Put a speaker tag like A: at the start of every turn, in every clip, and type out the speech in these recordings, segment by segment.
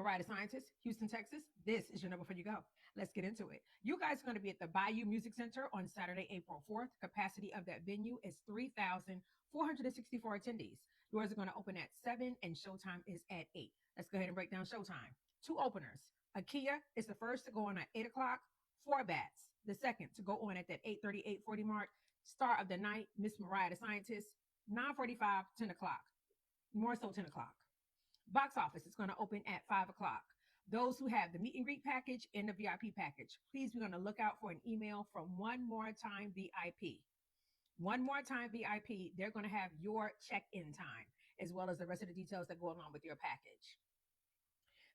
A: MARIAH the Scientist, Houston, Texas. This is your number 4 You Go. Let's get into it. You guys are going to be at the Bayou Music Center on Saturday, April 4th. Capacity of that venue is 3,464 attendees. Doors are going to open at 7 and showtime is at 8. Let's go ahead and break down showtime. 2 openers. Akia is the first to go on at 8 o'clock. 4 Bats, the second to go on at that 8:30, 8:40 mark. Star of the night, Miss MARIAH the Scientist, 9:45, 10 o'clock. More so 10 o'clock. Box office is going to open at 5 o'clock. Those who have the meet and greet package and the VIP package, please be on the lookout for an email from One More Time VIP. One More Time VIP, they're going to have your check-in time, as well as the rest of the details that go along with your package.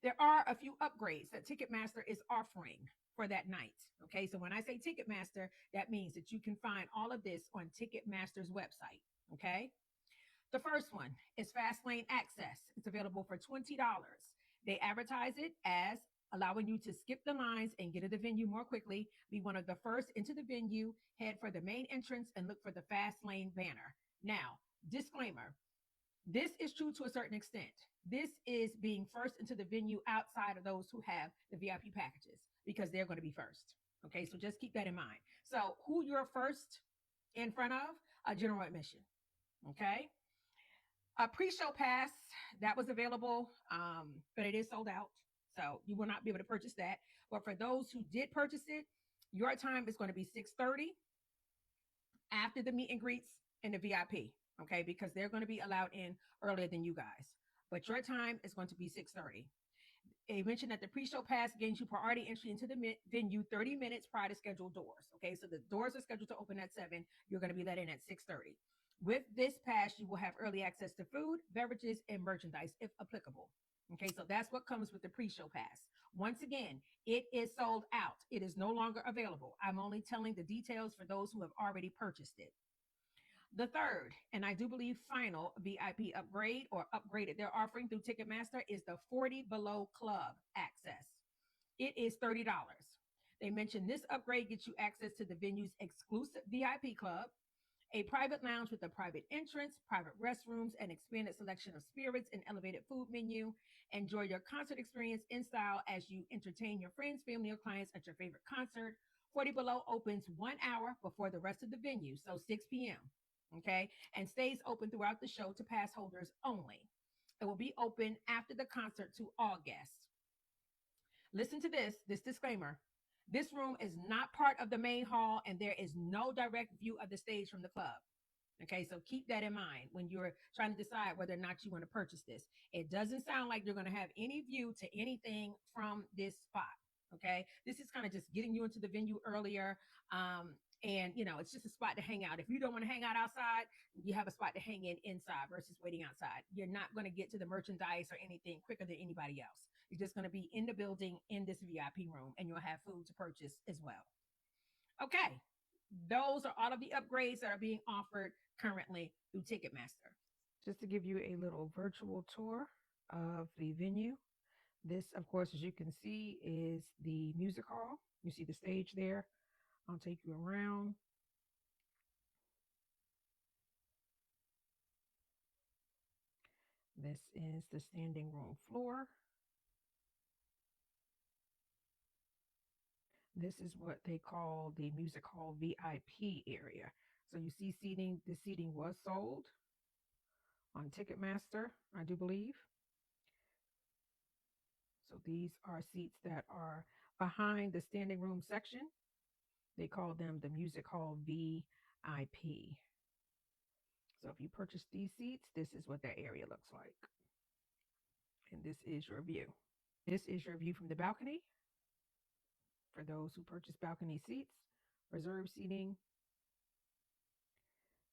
A: There are a few upgrades that Ticketmaster is offering for that night. Okay, so when I say Ticketmaster, that means that you can find all of this on Ticketmaster's website. Okay. The first one is Fast Lane Access. It's available for $20. They advertise it as allowing you to skip the lines and get to the venue more quickly, be one of the first into the venue, head for the main entrance, and look for the Fast Lane banner. Now, disclaimer, this is true to a certain extent. This is being first into the venue outside of those who have the VIP packages, because they're going to be first. Okay, so just keep that in mind. So who you're first in front of? A general admission. Okay. A pre-show pass that was available, but it is sold out. So you will not be able to purchase that. But for those who did purchase it, your time is going to be 6:30 after the meet and greets and the VIP. Okay, because they're going to be allowed in earlier than you guys. But your time is going to be 6:30. They mentioned that the pre-show pass gains you priority entry into the venue 30 minutes prior to scheduled doors. Okay, so the doors are scheduled to open at 7. You're going to be let in at 6:30. With this pass, you will have early access to food, beverages, and merchandise if applicable. Okay, so that's what comes with the pre-show pass. Once again, it is sold out. It is no longer available. I'm only telling the details for those who have already purchased it. The third, and I do believe final VIP upgrade or upgraded they're offering through Ticketmaster is the 40 Below Club access. It is $30. They mentioned this upgrade gets you access to the venue's exclusive VIP club, a private lounge with a private entrance, private restrooms, an expanded selection of spirits, and elevated food menu. Enjoy your concert experience in style as you entertain your friends, family, or clients at your favorite concert. 40 Below opens 1 hour before the rest of the venue, so 6 p.m. Okay, and stays open throughout the show to pass holders only. It will be open after the concert to all guests. Listen to this disclaimer. This room is not part of the main hall, and there is no direct view of the stage from the club. Okay, so keep that in mind when you're trying to decide whether or not you want to purchase this. It doesn't sound like you're going to have any view to anything from this spot. Okay, this is kind of just getting you into the venue earlier. And, you know, it's just a spot to hang out. If you don't want to hang out outside, you have a spot to hang in inside versus waiting outside. You're not going to get to the merchandise or anything quicker than anybody else. You're just going to be in the building in this VIP room, and you'll have food to purchase as well. Okay, those are all of the upgrades that are being offered currently through Ticketmaster. Just to give you a little virtual tour of the venue. This, of course, as you can see, is the music hall. You see the stage there. I'll take you around. This is the standing room floor. This is what they call the music hall VIP area. So you see seating, the seating was sold on Ticketmaster, I do believe. So these are seats that are behind the standing room section. They call them the Music Hall VIP. So if you purchase these seats, this is what that area looks like. And this is your view. This is your view from the balcony. For those who purchase balcony seats, reserve seating.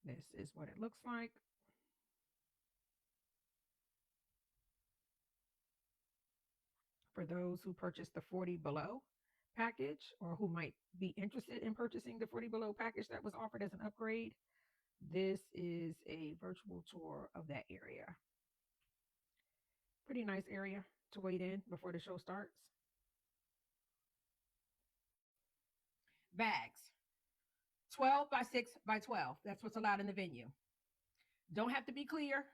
A: This is what it looks like. For those who purchase the 40 Below package, or who might be interested in purchasing the 40 Below package that was offered as an upgrade, this is a virtual tour of that area. Pretty nice area to wait in before the show starts. Bags, 12 by 6 by 12. That's what's allowed in the venue. Don't have to be clear,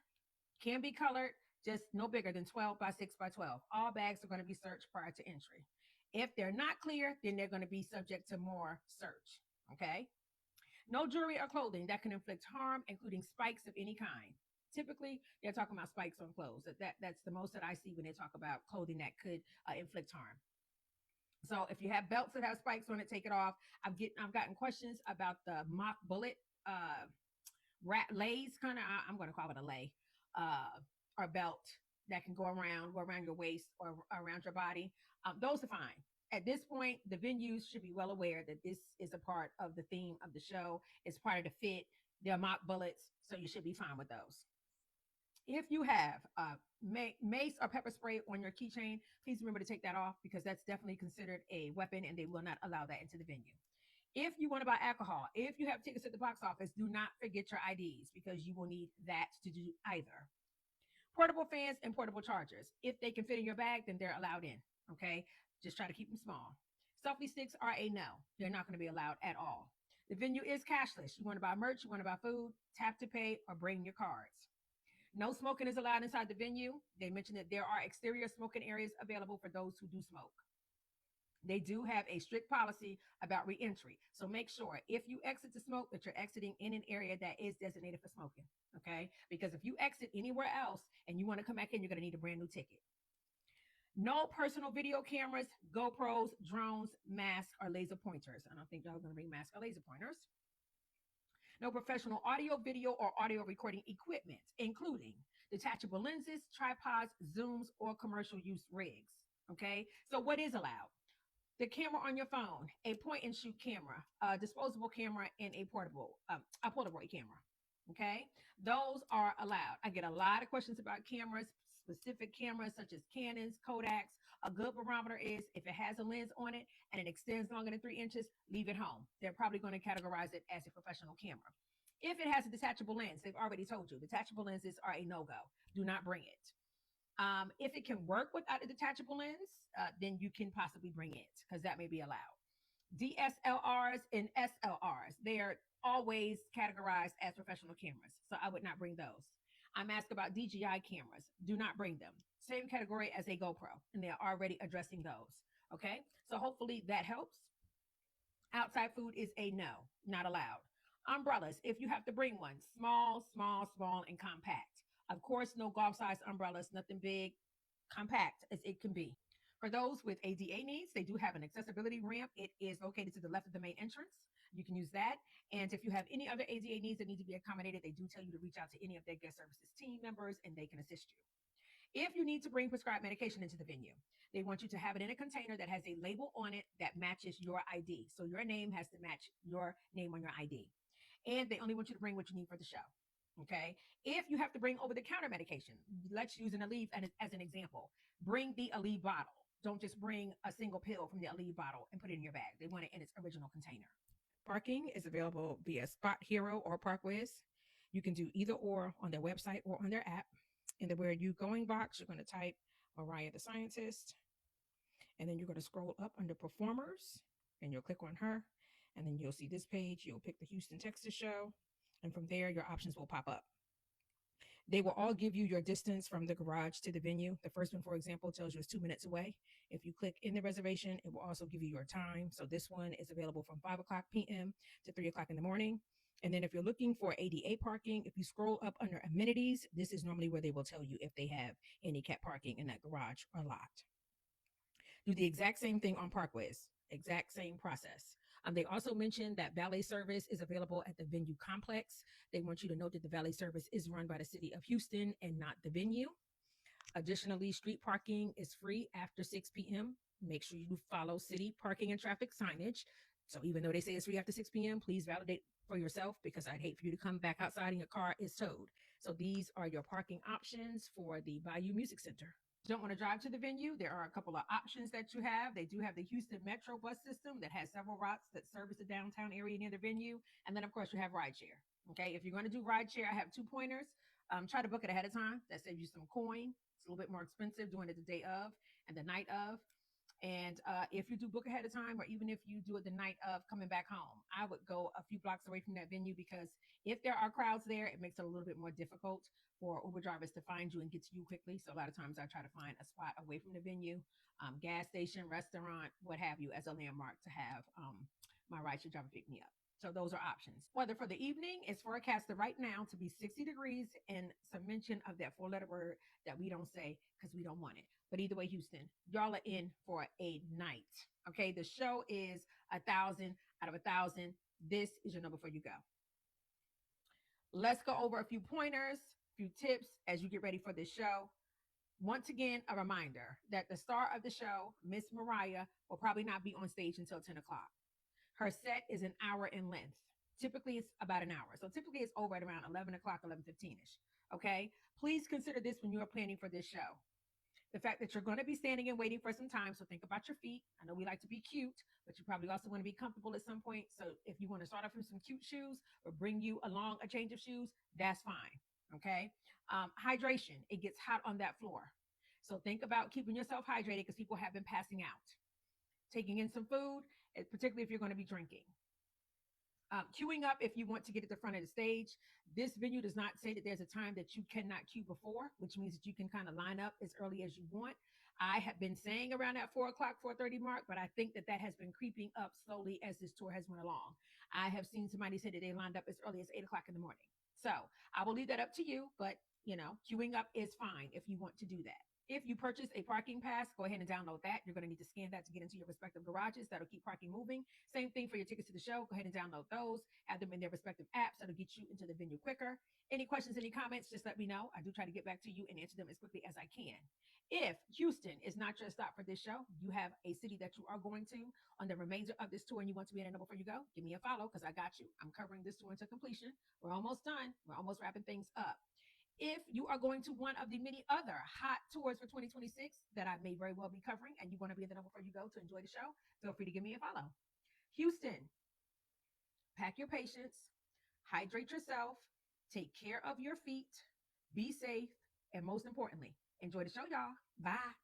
A: can be colored, just no bigger than 12 by 6 by 12. All bags are going to be searched prior to entry. If they're not clear, then they're going to be subject to more search. Okay. No jewelry or clothing that can inflict harm, including spikes of any kind. Typically, they're talking about spikes on clothes. That's the most that I see when they talk about clothing that could inflict harm. So if you have belts that have spikes on it, take it off. I've gotten questions about the mock bullet lays, kind of. I'm going to call it a lay, or belt that can go around your waist or around your body. Those are fine. At this point, the venues should be well aware that this is a part of the theme of the show. It's part of the fit. They're mock bullets, so you should be fine with those. If you have mace or pepper spray on your keychain, please remember to take that off because that's definitely considered a weapon and they will not allow that into the venue. If you want to buy alcohol, if you have tickets at the box office, do not forget your IDs because you will need that to do either. Portable fans and portable chargers. If they can fit in your bag, then they're allowed in. Okay. Just try to keep them small. Selfie sticks are a no. They're not going to be allowed at all. The venue is cashless. You want to buy merch, you want to buy food, tap to pay, or bring your cards. No smoking is allowed inside the venue. They mentioned that there are exterior smoking areas available for those who do smoke. They do have a strict policy about reentry. So make sure if you exit to smoke that you're exiting in an area that is designated for smoking. Okay. Because if you exit anywhere else and you want to come back in, you're going to need a brand new ticket. No personal video cameras, GoPros, drones, masks, or laser pointers. I don't think y'all are going to bring masks or laser pointers. No professional audio, video, or audio recording equipment, including detachable lenses, tripods, zooms, or commercial use rigs. Okay. So what is allowed? The camera on your phone, a point and shoot camera, a disposable camera, and a Polaroid camera. Okay, those are allowed. I get a lot of questions about cameras, specific cameras such as Canons, Kodaks. A good barometer is if it has a lens on it and it extends longer than 3 inches, leave it home. They're probably going to categorize it as a professional camera. If it has a detachable lens, they've already told you detachable lenses are a no-go. Do not bring it. If it can work without a detachable lens, then you can possibly bring it because that may be allowed. DSLRs and SLRs, they are always categorized as professional cameras, so I would not bring those. I'm asked about DJI cameras. Do not bring them. Same category as a GoPro, and they're already addressing those. Okay, so hopefully that helps. Outside food is a no, not allowed. Umbrellas, if you have to bring one, small, small, small, and compact. Of course, no golf-sized umbrellas, nothing big, compact as it can be. For those with ADA needs, they do have an accessibility ramp. It is located to the left of the main entrance. You can use that. And if you have any other ADA needs that need to be accommodated, they do tell you to reach out to any of their guest services team members and they can assist you. If you need to bring prescribed medication into the venue, they want you to have it in a container that has a label on it that matches your ID. So your name has to match your name on your ID. And they only want you to bring what you need for the show. Okay. If you have to bring over the counter medication, let's use an Aleve as an example. Bring the Aleve bottle. Don't just bring a single pill from the Aleve bottle and put it in your bag. They want it in its original container. Parking is available via Spot Hero or Parkwiz. You can do either or on their website or on their app. In the Where You Going box, you're going to type MARIAH the Scientist. And then you're going to scroll up under Performers and you'll click on her. And then you'll see this page. You'll pick the Houston, Texas show. And from there, your options will pop up. They will all give you your distance from the garage to the venue. The first one, for example, tells you it's 2 minutes away. If you click in the reservation, it will also give you your time. So this one is available from 5 o'clock p.m. to 3 o'clock in the morning. And then if you're looking for ADA parking, if you scroll up under amenities, this is normally where they will tell you if they have handicap parking in that garage or lot. Do the exact same thing on Parkways, exact same process. They also mentioned that valet service is available at the venue complex. They want you to note that the valet service is run by the city of Houston and not the venue. Additionally, street parking is free after 6 p.m. Make sure you follow city parking and traffic signage. So even though they say it's free after 6 p.m., please validate for yourself because I'd hate for you to come back outside and your car is towed. So these are your parking options for the Bayou Music Center. Don't want to drive to the venue, there are a couple of options that you have. They do have the Houston Metro bus system that has several routes that service the downtown area near the venue. And then, of course, you have rideshare. Okay, if you're going to do rideshare, I have 2 pointers. Try to book it ahead of time. That saves you some coin. It's a little bit more expensive doing it the day of and the night of. And if you do book ahead of time, or even if you do it the night of coming back home, I would go a few blocks away from that venue, because if there are crowds there, it makes it a little bit more difficult for Uber drivers to find you and get to you quickly. So a lot of times I try to find a spot away from the venue, gas station, restaurant, what have you, as a landmark to have my rideshare driver pick me up. So those are options. Weather for the evening is forecasted right now to be 60 degrees, and some mention of that four-letter word that we don't say because we don't want it. But either way, Houston, y'all are in for a night. Okay, the show is 1,000 out of 1,000. This is your number before you go. Let's go over a few pointers, a few tips as you get ready for this show. Once again, a reminder that the star of the show, Miss Mariah, will probably not be on stage until 10 o'clock. Her set is an hour in length. Typically, it's about an hour. So typically, it's over at around 11 o'clock, 11:15ish. Okay. Please consider this when you are planning for this show. The fact that you're going to be standing and waiting for some time. So think about your feet. I know we like to be cute, but you probably also want to be comfortable at some point. So if you want to start off with some cute shoes or bring you along a change of shoes, that's fine. Okay. Hydration. It gets hot on that floor. So think about keeping yourself hydrated, because people have been passing out. Taking in some food, particularly if you're going to be drinking. Queuing up if you want to get at the front of the stage. This venue does not say that there's a time that you cannot queue before, which means that you can kind of line up as early as you want. I have been saying around that 4 o'clock, 4:30 mark, but I think that that has been creeping up slowly as this tour has went along. I have seen somebody say that they lined up as early as 8 o'clock in the morning. So I will leave that up to you, but queuing up is fine if you want to do that. If you purchase a parking pass, go ahead and download that. You're going to need to scan that to get into your respective garages. That'll keep parking moving. Same thing for your tickets to the show. Go ahead and download those. Have them in their respective apps. That'll get you into the venue quicker. Any questions, any comments, just let me know. I do try to get back to you and answer them as quickly as I can. If Houston is not your stop for this show, you have a city that you are going to on the remainder of this tour and you want to be at a number before you go, give me a follow, because I got you. I'm covering this tour into completion. We're almost done. We're almost wrapping things up. If you are going to one of the many other hot tours for 2026 that I may very well be covering, and you want to be at the number before you go to enjoy the show, feel free to give me a follow. Houston, pack your patience, hydrate yourself, take care of your feet, be safe, and most importantly, enjoy the show, y'all. Bye.